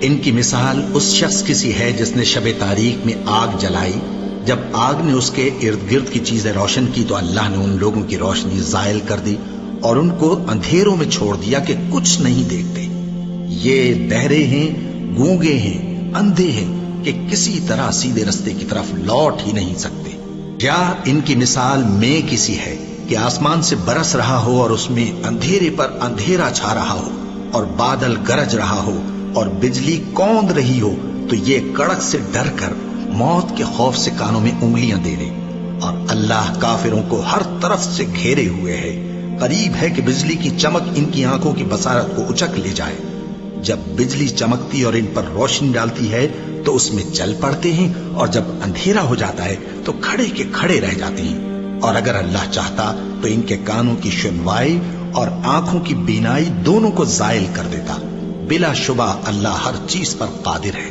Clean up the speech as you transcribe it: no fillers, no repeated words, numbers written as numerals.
ان کی مثال اس شخص کی سی ہے جس نے شب تاریک میں آگ جلائی، جب آگ نے اس کے ارد گرد کی چیزیں روشن کی تو اللہ نے ان لوگوں کی روشنی زائل کر دی اور ان کو اندھیروں میں چھوڑ دیا کہ کچھ نہیں دیکھتے۔ یہ بہرے ہیں، گونگے ہیں، اندھے ہیں کہ کسی طرح سیدھے رستے کی طرف لوٹ ہی نہیں سکتے۔ یا ان کی مثال میں کسی ہے کہ آسمان سے برس رہا ہو اور اس میں اندھیرے پر اندھیرا چھا رہا ہو اور بادل گرج رہا ہو اور بجلی کوند رہی ہو تو یہ کڑک سے ڈر کر موت کے خوف سے کانوں میں انگلیاں دے لے۔ اور اللہ کافروں کو ہر طرف سے گھیرے ہوئے ہے، قریب ہے کہ بجلی کی چمک ان کی آنکھوں کی بصارت کو اچک لے جائے۔ جب بجلی چمکتی اور ان پر روشنی ڈالتی ہے تو اس میں چل پڑتے ہیں، اور جب اندھیرا ہو جاتا ہے تو کھڑے کے کھڑے رہ جاتے ہیں۔ اور اگر اللہ چاہتا تو ان کے کانوں کی سنوائی اور آنکھوں کی بینائی دونوں کو زائل کر دیتا۔ بلا شبہ اللہ ہر چیز پر قادر ہے۔